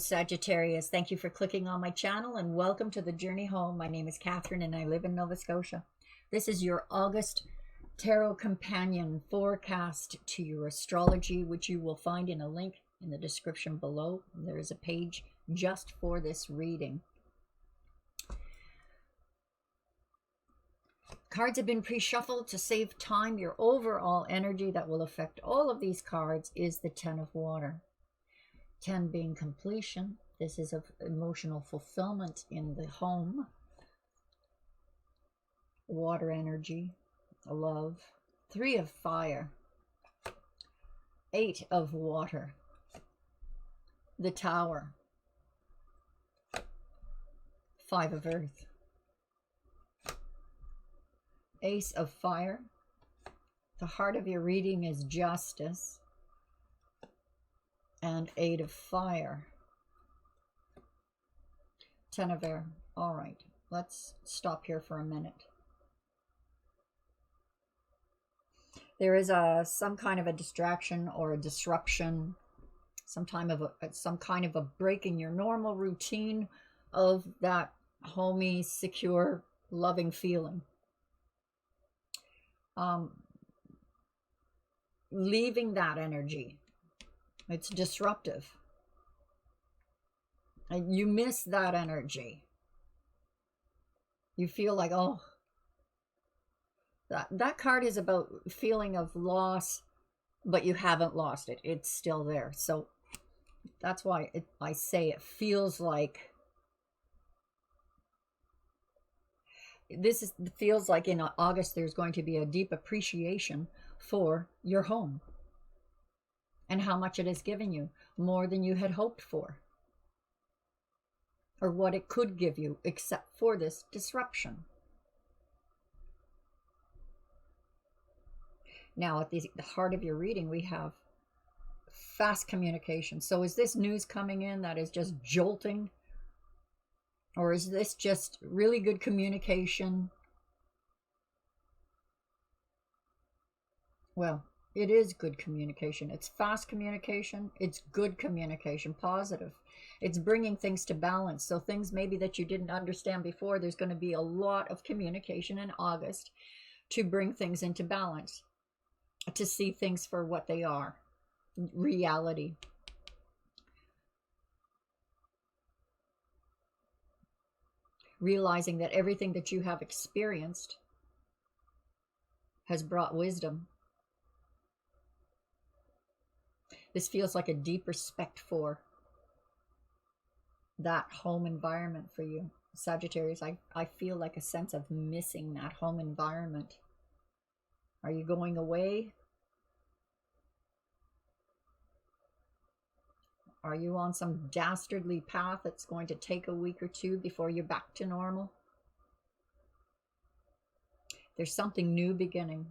Sagittarius. Thank you for clicking on my channel and welcome to the journey home. My name is Catherine and I live in Nova Scotia. This is your August Tarot Companion forecast to your astrology, which you will find in a link in the description below. There is a page just for this reading. Cards have been pre-shuffled to save time. Your overall energy that will affect all of these cards is the Ten of Water. 10 being completion. This is of emotional fulfillment in the home. Water energy, love. 3 of fire. 8 of water. The Tower. 5 of earth. Ace of fire. The heart of your reading is justice. And 8 of fire. 10 of air. All right, let's stop here for a minute. There is some kind of a distraction or a disruption, some kind of a break in your normal routine of that homey, secure, loving feeling. Leaving that energy. It's disruptive. And you miss that energy. You feel like, oh, that card is about feeling of loss, but you haven't lost it. It's still there. So that's why I say it feels like feels like in August there's going to be a deep appreciation for your home and how much it has given you, more than you had hoped for, or what it could give you, except for this disruption. Now, at the heart of your reading, we have fast communication. So is this news coming in that is just jolting? Or is this just really good communication? Well, it is good communication. It's fast communication. It's good communication, positive. It's bringing things to balance. So things maybe that you didn't understand before, there's going to be a lot of communication in August to bring things into balance, to see things for what they are, reality. Realizing that everything that you have experienced has brought wisdom. This feels like a deep respect for that home environment for you, Sagittarius. I feel like a sense of missing that home environment. Are you going away? Are you on some dastardly path that's going to take a week or two before you're back to normal? There's something new beginning,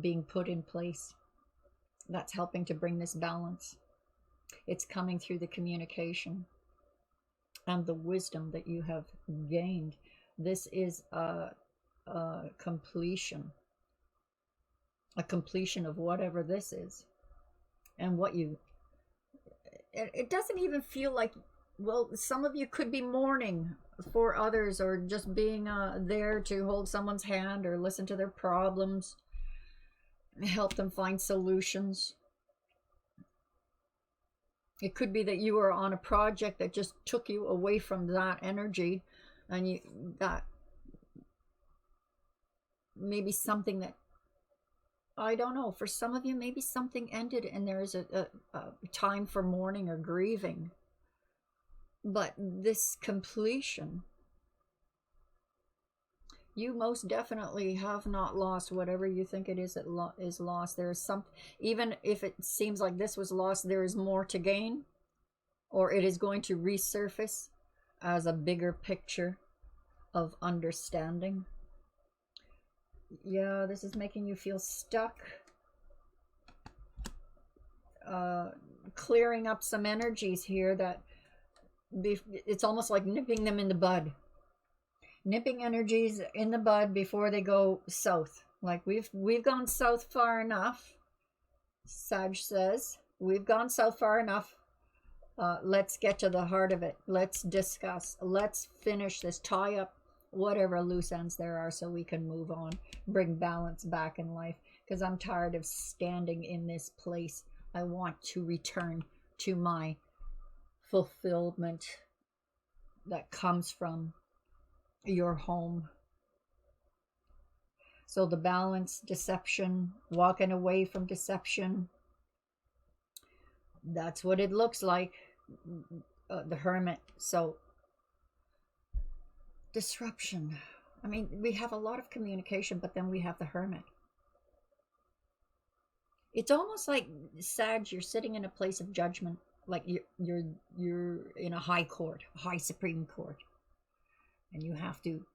being put in place, that's helping to bring this balance. It's coming through the communication and the wisdom that you have gained. This is a completion of whatever this is. And what you... It doesn't even feel like, well, some of you could be mourning for others, or just being there to hold someone's hand or listen to their problems, help them find solutions. It could be that you were on a project that just took you away from that energy, and you got maybe something that, I don't know, for some of you, maybe something ended and there's a time for mourning or grieving. But this completion, you most definitely have not lost whatever you think it is that is lost. There is some, even if it seems like this was lost, there is more to gain, or it is going to resurface as a bigger picture of understanding. Yeah, this is making you feel stuck. Clearing up some energies here that it's almost like nipping them in the bud. Nipping energies in the bud before they go south. Like we've gone south far enough. Sag says, we've gone south far enough. Let's get to the heart of it. Let's discuss. Let's finish this. Tie up whatever loose ends there are so we can move on. Bring balance back in life. Because I'm tired of standing in this place. I want to return to my fulfillment that comes from your home. So the balance, deception, walking away from deception, that's what it looks like. The Hermit. So disruption. I mean, we have a lot of communication, but then we have the Hermit. It's almost like, Sag, you're sitting in a place of judgment, like you're in a high court, high Supreme Court, and you have to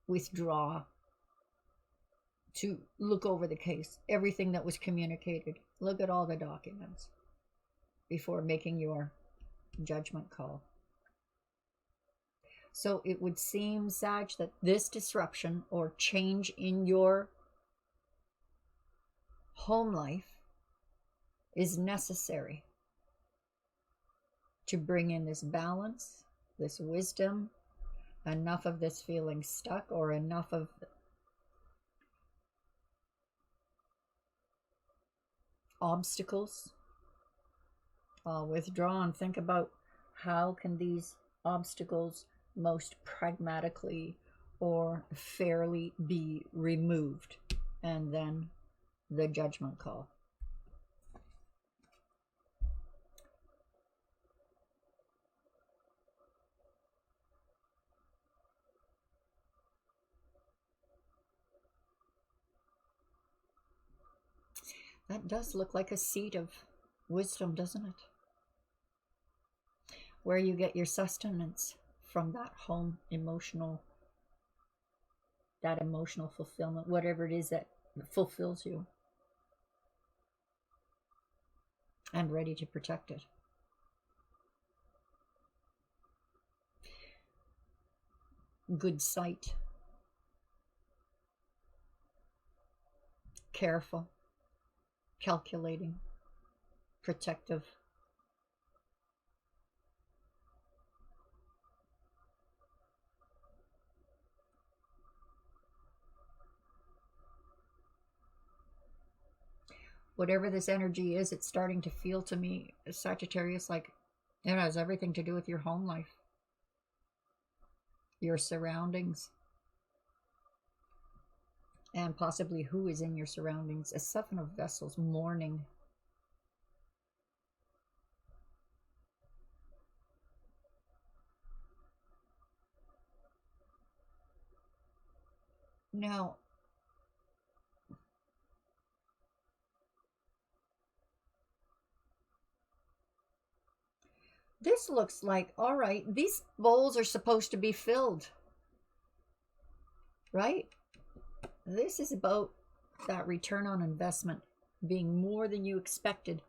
withdraw to look over the case, everything that was communicated. Look at all the documents before making your judgment call. So it would seem, Sag, that this disruption or change in your home life is necessary to bring in this balance, this wisdom, enough of this feeling stuck, or enough of obstacles. Withdraw and think about how can these obstacles most pragmatically or fairly be removed, and then the judgment call. That does look like a seat of wisdom, doesn't it? Where you get your sustenance from that home emotional, that emotional fulfillment, whatever it is that fulfills you, and ready to protect it. Good sight. Careful. Calculating. Protective. Whatever this energy is, it's starting to feel to me, Sagittarius, like it has everything to do with your home life, your surroundings, and possibly who is in your surroundings. A 7 of Vessels, mourning. Now, this looks like, all right, these bowls are supposed to be filled, right? This is about that return on investment being more than you expected,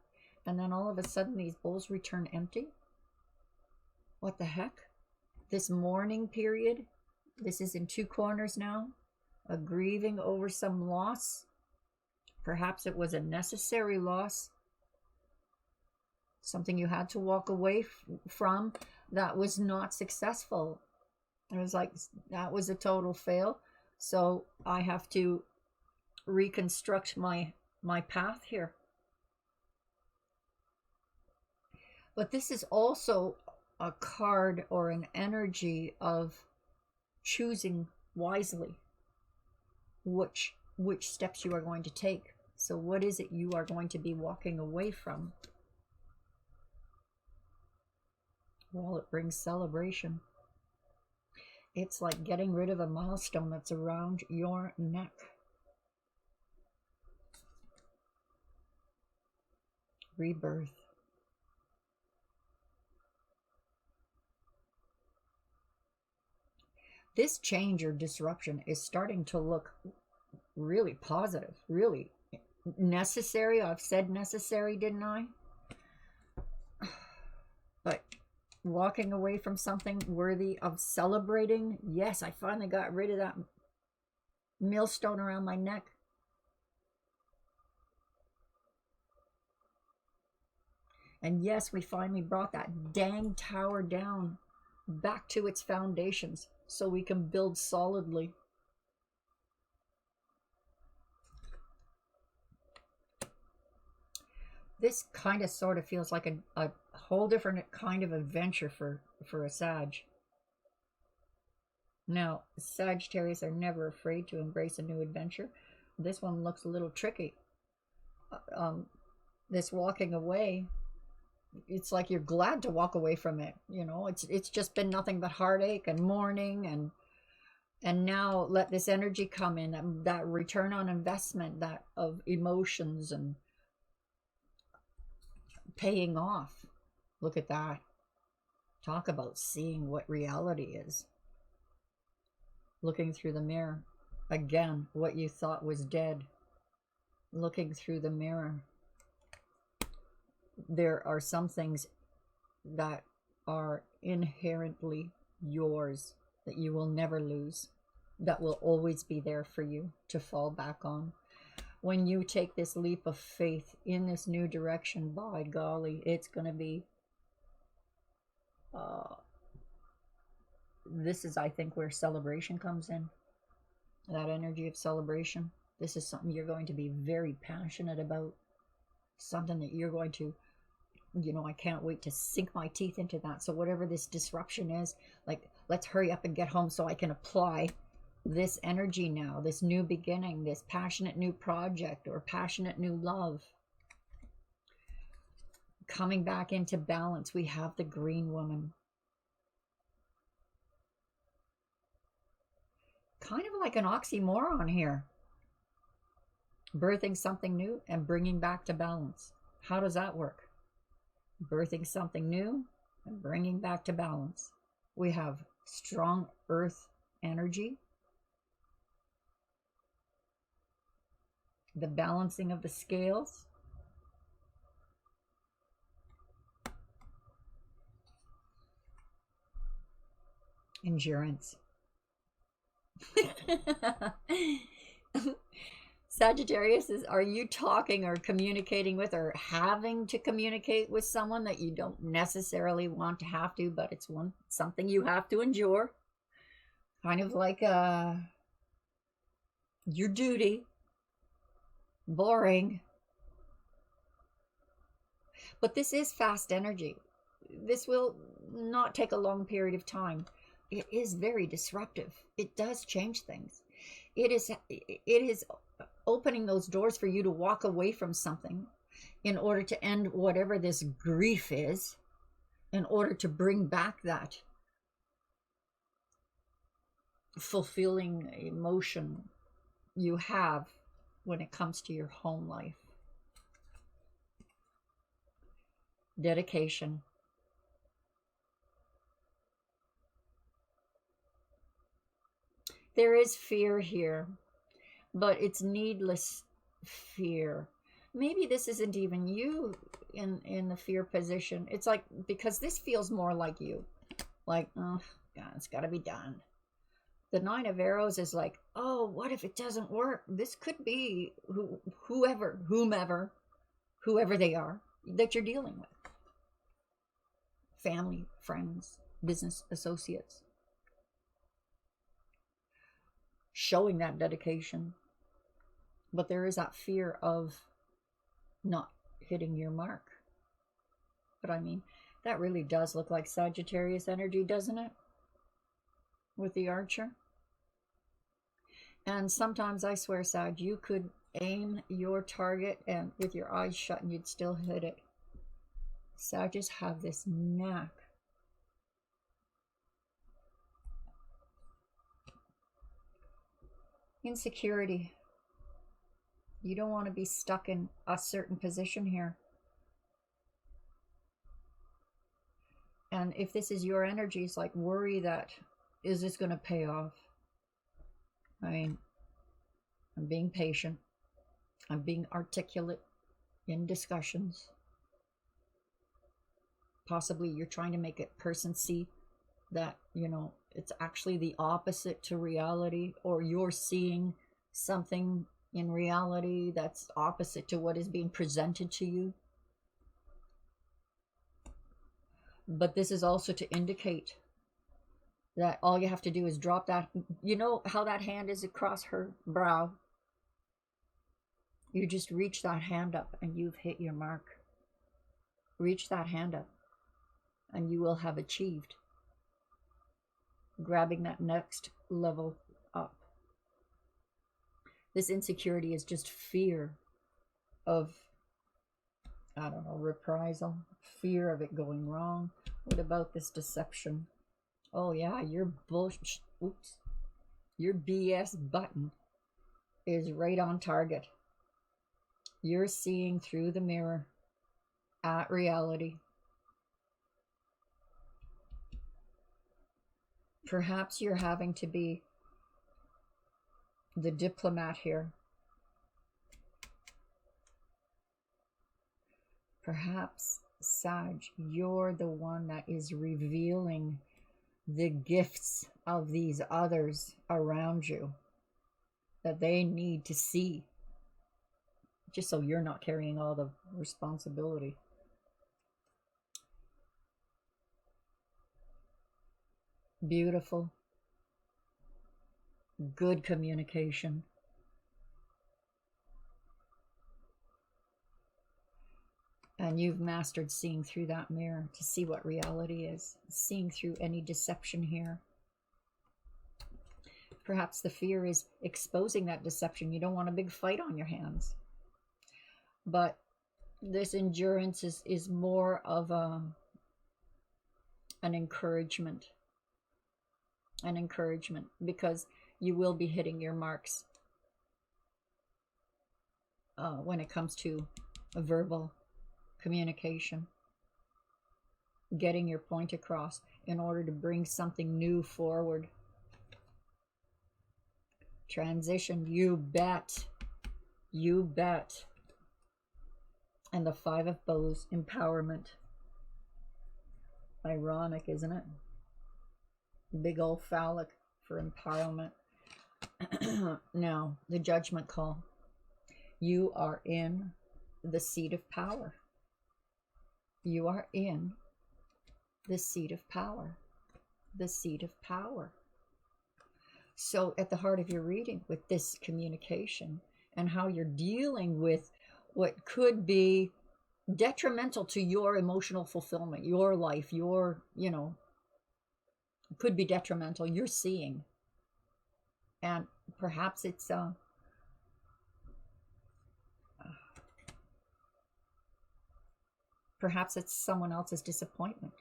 and then all of a sudden these bowls return empty. What the heck? This mourning period, this is in 2 corners now, a grieving over some loss. Perhaps it was a necessary loss, something you had to walk away from that was not successful. It was like, that was a total fail. So I have to reconstruct my path here. But this is also a card or an energy of choosing wisely which steps you are going to take. So what is it you are going to be walking away from? Well, it brings celebration. It's like getting rid of a milestone that's around your neck. Rebirth. This change or disruption is starting to look really positive, really necessary. I've said necessary, didn't I? But walking away from something worthy of celebrating. Yes, I finally got rid of that millstone around my neck. And yes, we finally brought that dang tower down back to its foundations so we can build solidly. This kind of sort of feels like a whole different kind of adventure for a Sag. Now, Sagittarius are never afraid to embrace a new adventure. This one looks a little tricky. This walking away, it's like you're glad to walk away from it. You know, it's just been nothing but heartache and mourning, and now let this energy come in, that return on investment, that of emotions and paying off. Look at that. Talk about seeing what reality is. Looking through the mirror. Again, what you thought was dead. Looking through the mirror. There are some things that are inherently yours that you will never lose, that will always be there for you to fall back on. When you take this leap of faith in this new direction, by golly, it's going to be this is, I think, where celebration comes in. That energy of celebration. This is something you're going to be very passionate about. Something that you're going to, you know, I can't wait to sink my teeth into that. So whatever this disruption is, like, let's hurry up and get home so I can apply this energy now, this new beginning, this passionate new project or passionate new love. Coming back into balance, we have the green woman. Kind of like an oxymoron here. Birthing something new and bringing back to balance. How does that work? Birthing something new and bringing back to balance. We have strong earth energy. The balancing of the scales. Endurance. Sagittarius, are you talking or communicating with or having to communicate with someone that you don't necessarily want to have to, but it's something you have to endure? Kind of like your duty. Boring. But this is fast energy. This will not take a long period of time. It is very disruptive. It does change things. It is opening those doors for you to walk away from something in order to end whatever this grief is, in order to bring back that fulfilling emotion you have when it comes to your home life. Dedication. There is fear here, but it's needless fear. Maybe this isn't even you in the fear position. It's like, because this feels more like you. Like, oh, God, it's got to be done. The Nine of Arrows is like, oh, what if it doesn't work? This could be whoever they are that you're dealing with. Family, friends, business associates. Showing that dedication. But there is that fear of not hitting your mark. But I mean, that really does look like Sagittarius energy, doesn't it? With the Archer. And sometimes, I swear, Sag, you could aim your target and with your eyes shut and you'd still hit it. Sagittarius have this knack. Insecurity. You don't want to be stuck in a certain position here. And if this is your energy, it's like worry that, is this going to pay off? I mean, I'm being patient. I'm being articulate in discussions. Possibly you're trying to make a person see that, you know, it's actually the opposite to reality, or you're seeing something in reality that's opposite to what is being presented to you. But this is also to indicate that all you have to do is drop that. You know how that hand is across her brow? You just reach that hand up and you've hit your mark. Reach that hand up and you will have achieved grabbing that next level up. This insecurity is just fear of, I don't know, reprisal, fear of it going wrong. What about this deception? Oh yeah, your bullshit, oops, your BS button is right on target. You're seeing through the mirror at reality. Perhaps you're having to be the diplomat here. Perhaps, Sag, you're the one that is revealing the gifts of these others around you that they need to see, just so you're not carrying all the responsibility. Beautiful. Good communication. And you've mastered seeing through that mirror to see what reality is, seeing through any deception here. Perhaps the fear is exposing that deception. You don't want a big fight on your hands. But this endurance is more of an encouragement. An encouragement, because you will be hitting your marks when it comes to a verbal communication, getting your point across in order to bring something new forward. Transition, you bet. You bet. And the Five of Bows, empowerment. Ironic, isn't it? Big old phallic for empowerment. Now, the judgment call. You are in the seat of power. You are in the seat of power. The seat of power. So at the heart of your reading with this communication and how you're dealing with what could be detrimental to your emotional fulfillment, your life, your, could be detrimental, you're seeing. And perhaps it's someone else's disappointment,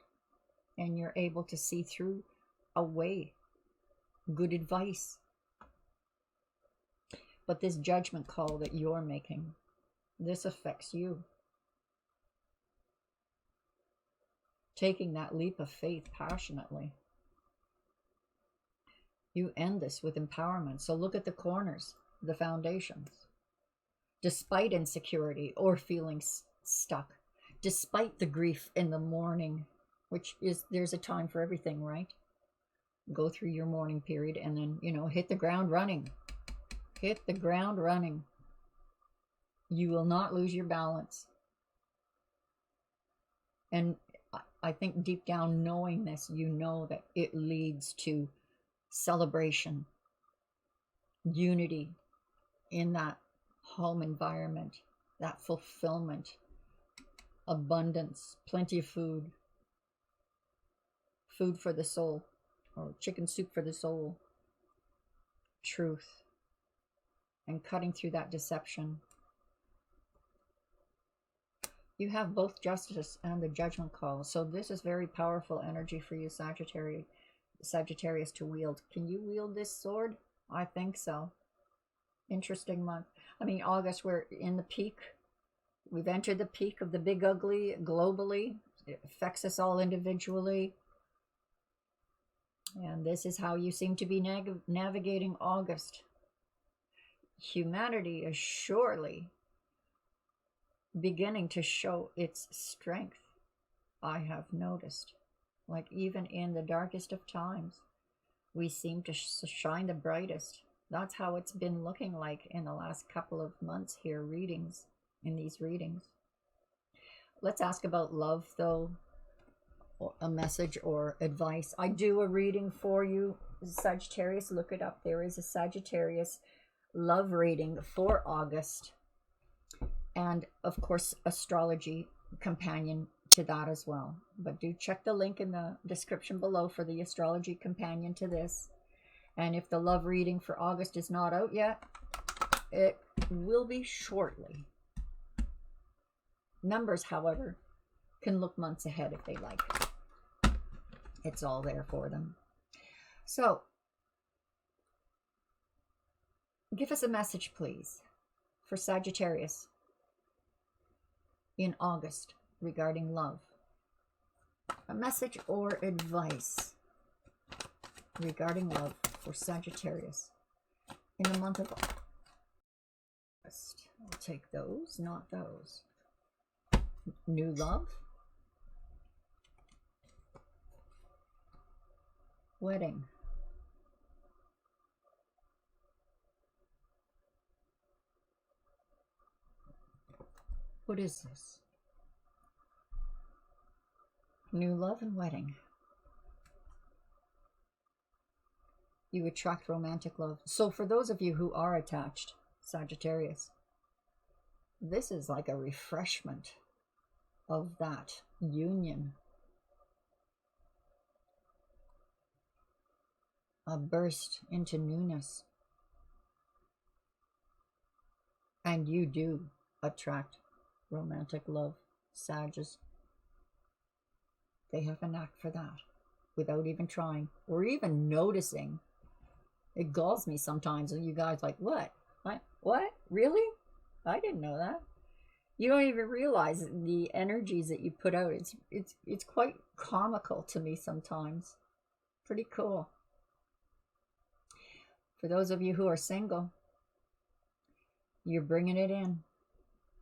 and you're able to see through a way. Good advice. But this judgment call that you're making, this affects you. Taking that leap of faith passionately. You end this with empowerment. So look at the corners, the foundations. Despite insecurity or feeling stuck, despite the grief in the morning, which is, there's a time for everything, right? Go through your mourning period and then, hit the ground running. Hit the ground running. You will not lose your balance. And I think deep down, knowing this, you know that it leads to celebration, unity in that home environment, that fulfillment, abundance, plenty of food, food for the soul, or chicken soup for the soul, truth, and cutting through that deception. You have both justice and the judgment call. So this is very powerful energy for you, Sagittarius, to wield. Can you wield this sword? I think so. Interesting month. I mean, August, we're in the peak. We've entered the peak of the big ugly globally. It affects us all individually. And this is how you seem to be navigating August. Humanity is surely beginning to show its strength, I have noticed. Like even in the darkest of times, we seem to shine the brightest. That's how it's been looking like in the last couple of months here, in these readings. Let's ask about love, though. a message or advice. I do a reading for you, Sagittarius. Look it up. There is a Sagittarius love reading for August. And of course, astrology companion to that as well. But do check the link in the description below for the astrology companion to this. And if the love reading for August is not out yet, it will be shortly. Numbers, however, can look months ahead if they like. It's all there for them. So, give us a message, please, for Sagittarius in August regarding love. A message or advice regarding love for Sagittarius in the month of August. I'll take those, not those. New love. Wedding. What is this? New love and wedding. You attract romantic love. So for those of you who are attached, Sagittarius, this is like a refreshment of that union. A burst into newness. And you do attract romantic love, Sages. They have a knack for that without even trying or even noticing. It galls me sometimes when you guys like, what? What? Really? I didn't know that. You don't even realize the energies that you put out. It's quite comical to me sometimes. Pretty cool. For those of you who are single, you're bringing it in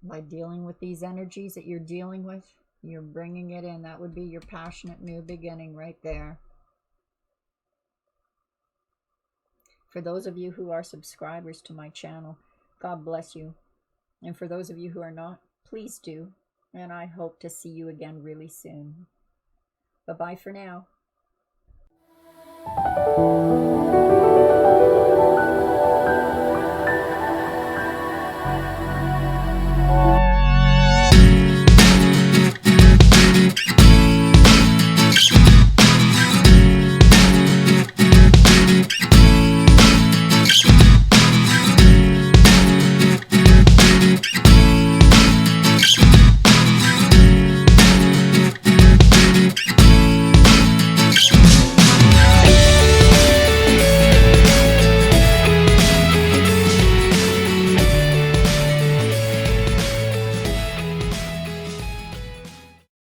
by dealing with these energies that you're dealing with. You're bringing it in. That would be your passionate new beginning right there. For those of you who are subscribers to my channel, God bless you. And for those of you who are not, please do. And I hope to see you again really soon. Bye-bye for now.